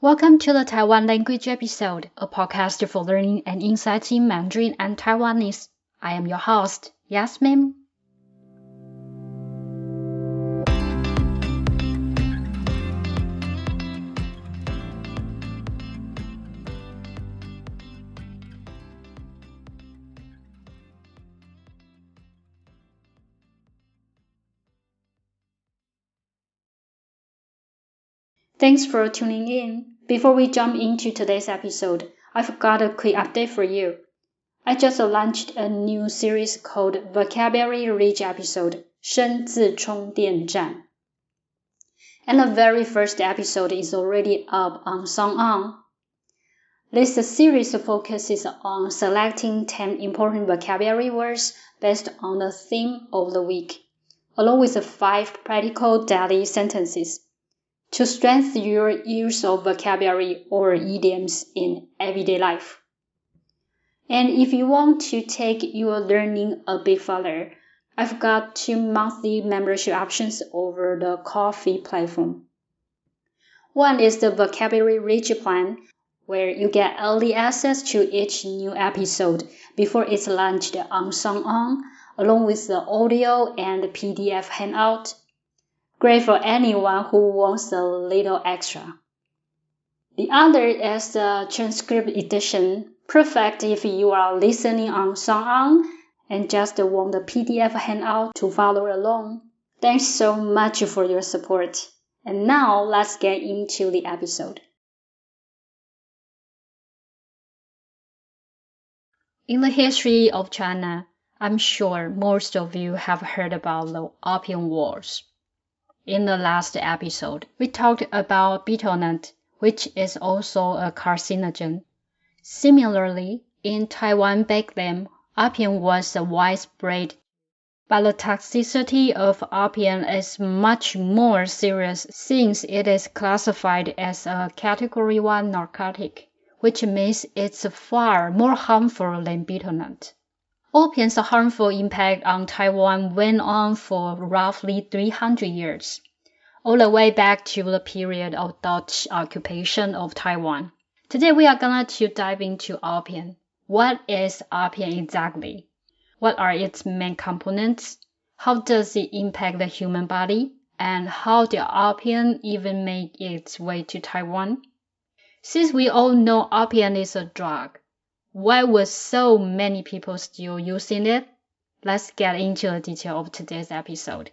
Welcome to the Taiwan language episode, a podcast for learning and insights in Mandarin and Taiwanese. I am your host, Yasmin. Thanks for tuning in. Before we jump into today's episode, I've got a quick update for you. I just launched a new series called Vocabulary Rich Episode, 生字充電站. And the very first episode is already up on SoundOn. This series focuses on selecting 10 important vocabulary words based on the theme of the week, along with 5 practical daily sentences to strengthen your use of vocabulary or idioms in everyday life. And if you want to take your learning a bit further, I've got 2 monthly membership options over the Ko-fi platform. One is the Vocabulary Rich plan, where you get early access to each new episode before it's launched on SoundOn, along with the audio and PDF handout. Great for anyone who wants a little extra. The other is the transcript edition, perfect if you are listening on SoundOn and just want the PDF handout to follow along. Thanks so much for your support. And now let's get into the episode. In the history of China, I'm sure most of you have heard about the Opium Wars. In the last episode, we talked about betel nut, which is also a carcinogen. Similarly, in Taiwan back then, opium was widespread, but the toxicity of opium is much more serious since it is classified as a Category 1 narcotic, which means it's far more harmful than betel nut. Opium's harmful impact on Taiwan went on for roughly 300 years, all the way back to the period of Dutch occupation of Taiwan. Today we are going to dive into opium. What is opium exactly? What are its main components? How does it impact the human body? And how did opium even make its way to Taiwan? Since we all know opium is a drug, why were so many people still using it? Let's get into the detail of today's episode.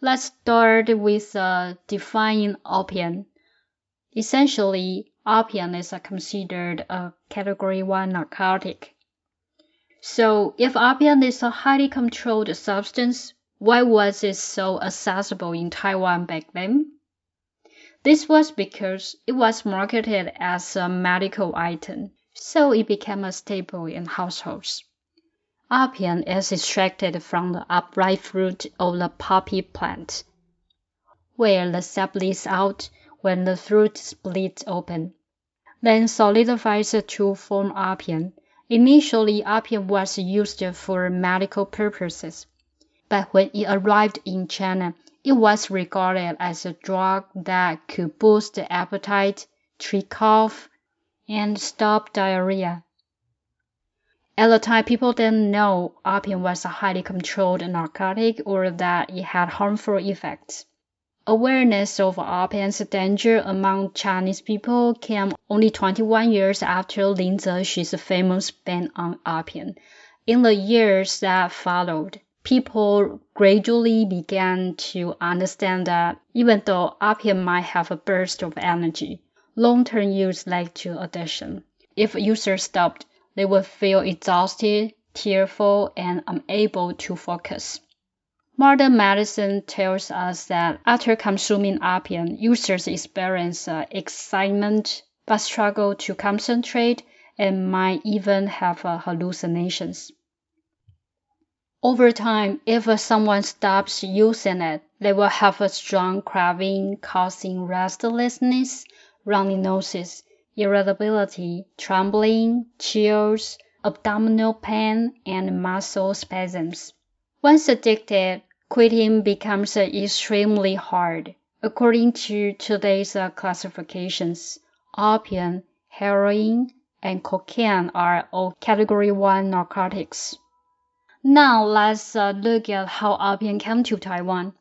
Let's start with defining opium. Essentially, opium is considered a Category 1 narcotic. So, if opium is a highly controlled substance, why was it so accessible in Taiwan back then? This was because it was marketed as a medical item, so it became a staple in households. Opium is extracted from the upright fruit of the poppy plant, where the sap leaks out when the fruit splits open, then solidifies to form opium. Initially, opium was used for medical purposes, but when it arrived in China, it was regarded as a drug that could boost the appetite, treat cough, and stop diarrhea. At the time, people didn't know opium was a highly controlled narcotic or that it had harmful effects. Awareness of opium's danger among Chinese people came only 21 years after Lin Zexu's famous ban on opium. In the years that followed, people gradually began to understand that even though opium might have a burst of energy, long-term use led to addiction. If users stopped, they would feel exhausted, tearful, and unable to focus. Modern medicine tells us that after consuming opium, users experience excitement but struggle to concentrate and might even have hallucinations. Over time, if someone stops using it, they will have a strong craving causing restlessness, runny noses, irritability, trembling, chills, abdominal pain, and muscle spasms. Once addicted, quitting becomes extremely hard. According to today's classifications, opium, heroin, and cocaine are all Category 1 narcotics. Now let's look at how opium came to Taiwan.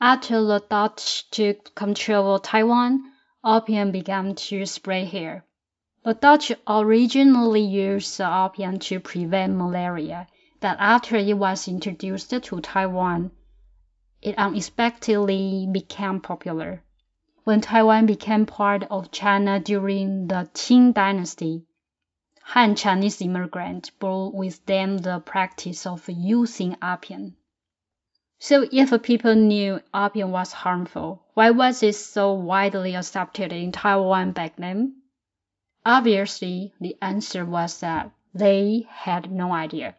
After the Dutch took control of Taiwan, opium began to spread here. The Dutch originally used opium to prevent malaria, but after it was introduced to Taiwan, it unexpectedly became popular. When Taiwan became part of China during the Qing dynasty, Han Chinese immigrants brought with them the practice of using opium. So if people knew opium was harmful, why was it so widely accepted in Taiwan back then? Obviously, the answer was that they had no idea.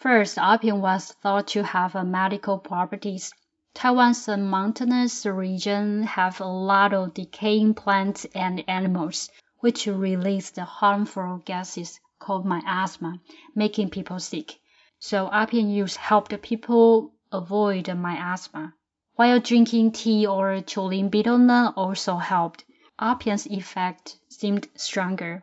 First, opium was thought to have medical properties. Taiwan's mountainous region have a lot of decaying plants and animals, which release the harmful gases called miasma, making people sick. So opium use helped people avoid miasma. While drinking tea or chewing betel nut also helped, opium's effect seemed stronger.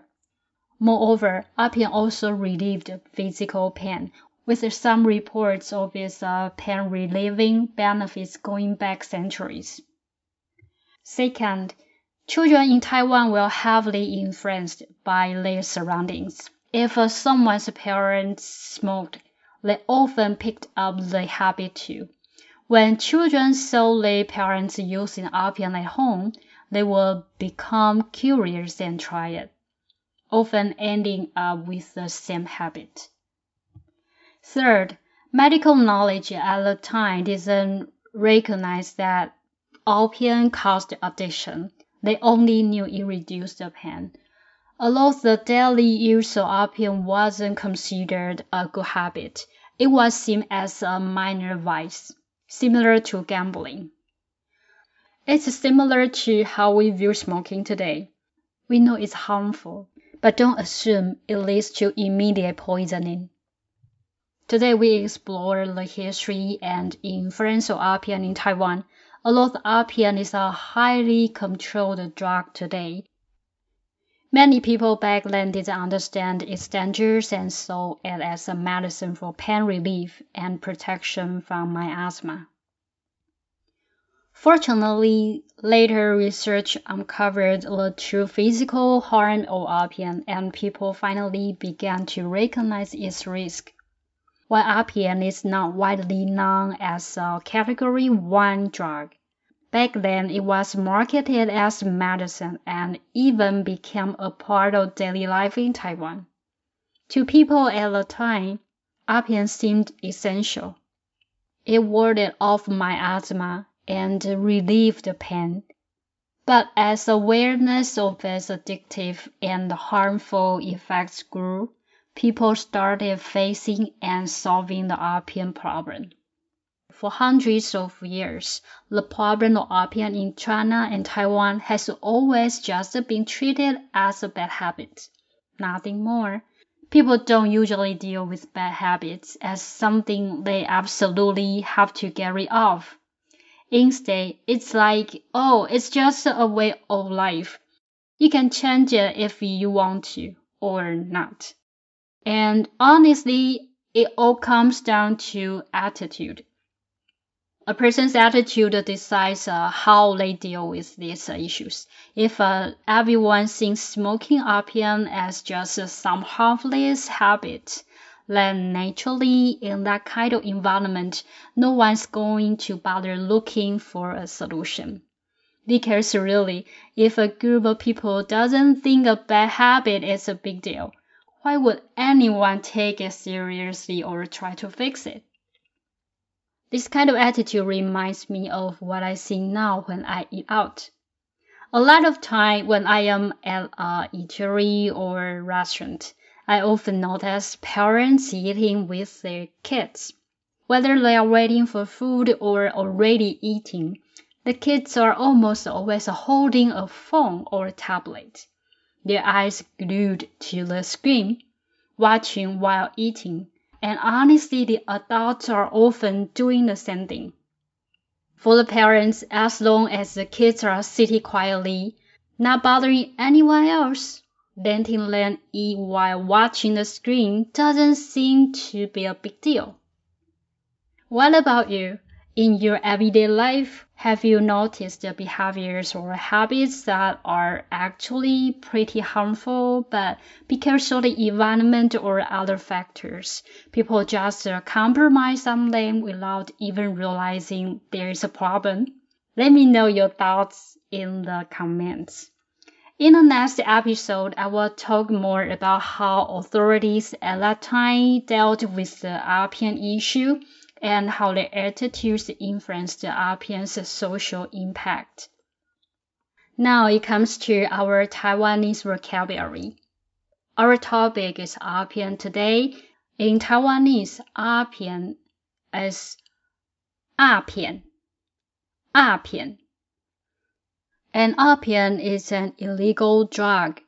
Moreover, opium also relieved physical pain, with some reports of its pain-relieving benefits going back centuries. Second, children in Taiwan were heavily influenced by their surroundings. If someone's parents smoked, they often picked up the habit too. When children saw their parents using opium at home, they would become curious and try it, often ending up with the same habit. Third, medical knowledge at the time didn't recognize that opium caused addiction. They only knew it reduced the pain. Although the daily use of opium wasn't considered a good habit, it was seen as a minor vice, similar to gambling. It's similar to how we view smoking today. We know it's harmful, but don't assume it leads to immediate poisoning. Today we explore the history and influence of opium in Taiwan. Although the opium is a highly controlled drug today, many people back then didn't understand its dangers and saw it as a medicine for pain relief and protection from miasma. Fortunately, later research uncovered the true physical harm of opium, and people finally began to recognize its risk. While opium is not widely known as a Category 1 drug, back then it was marketed as medicine and even became a part of daily life in Taiwan. To people at the time, opium seemed essential. It warded off miasma and relieved the pain. But as awareness of its addictive and harmful effects grew, people started facing and solving the opium problem. For hundreds of years, the problem of opium in China and Taiwan has always just been treated as a bad habit, nothing more. People don't usually deal with bad habits as something they absolutely have to get rid of. Instead, it's like, oh, it's just a way of life. You can change it if you want to, or not. And honestly, it all comes down to attitude. A person's attitude decides how they deal with these issues. If everyone sees smoking opium as just some harmless habit, then naturally in that kind of environment, no one's going to bother looking for a solution. Because really, if a group of people doesn't think a bad habit is a big deal, why would anyone take it seriously or try to fix it? This kind of attitude reminds me of what I see now when I eat out. A lot of time when I am at a eatery or restaurant, I often notice parents eating with their kids. Whether they are waiting for food or already eating, the kids are almost always holding a phone or a tablet, their eyes glued to the screen, watching while eating. And honestly, the adults are often doing the same thing. For the parents, as long as the kids are sitting quietly, not bothering anyone else, letting them eat while watching the screen doesn't seem to be a big deal. What about you? In your everyday life, have you noticed the behaviors or habits that are actually pretty harmful, but because of the environment or other factors, people just compromise on them without even realizing there is a problem? Let me know your thoughts in the comments. In the next episode, I will talk more about how authorities at that time dealt with the opium issue and how their attitudes influenced the opium's social impact. Now it comes to our Taiwanese vocabulary. Our topic is opium today. In Taiwanese, opium is 鸦片, 鸦片. And opium is an illegal drug.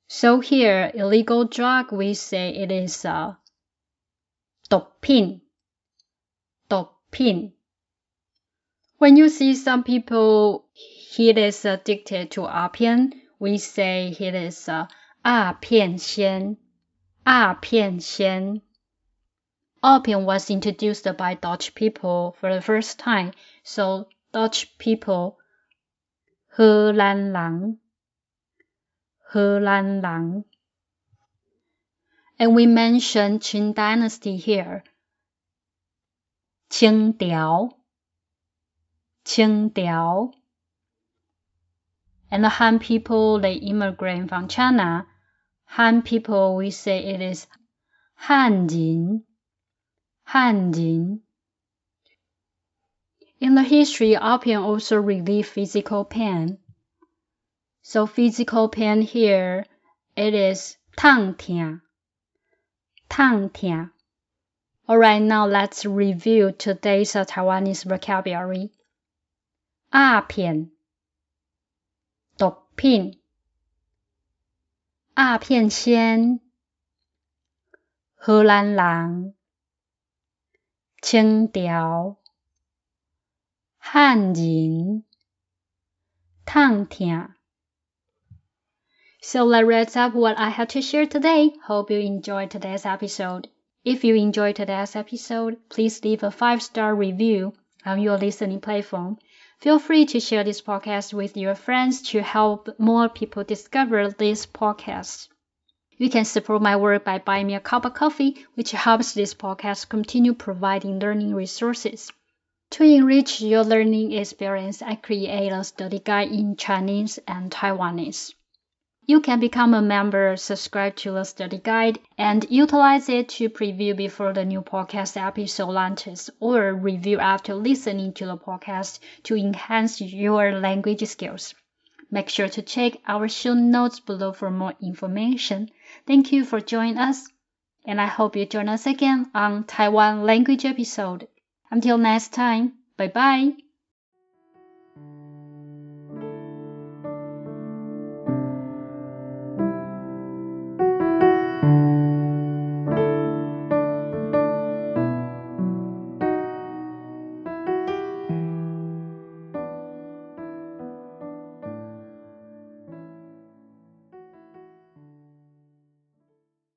So here, illegal drug, we say it is毒品. 毒品. When you see some people, he is addicted to opium, we say he is 鸦片仙, 鸦片仙. Opium was introduced by Dutch people for the first time, so Dutch people, 荷兰人, 荷兰人. And we mention Qing Dynasty here. 清朝, 清朝. And the Han people, they immigrate from China. Han people, we say it is 汉人, 汉人. In the history, opium also relieved physical pain. So physical pain here, it is 痛痛, 痛痛. Alright, now let's review today's Taiwanese vocabulary. 鸦片, 毒品, 鸦片仙, 荷兰人, 清朝, 汉人, 痛痛. So that wraps up what I had to share today. Hope you enjoyed today's episode. If you enjoyed today's episode, please leave a 5-star review on your listening platform. Feel free to share this podcast with your friends to help more people discover this podcast. You can support my work by buying me a cup of coffee, which helps this podcast continue providing learning resources. To enrich your learning experience, I create a study guide in Chinese and Taiwanese. You can become a member, subscribe to the study guide, and utilize it to preview before the new podcast episode launches or review after listening to the podcast to enhance your language skills. Make sure to check our show notes below for more information. Thank you for joining us, and I hope you join us again on Taiwan language episode. Until next time, bye-bye.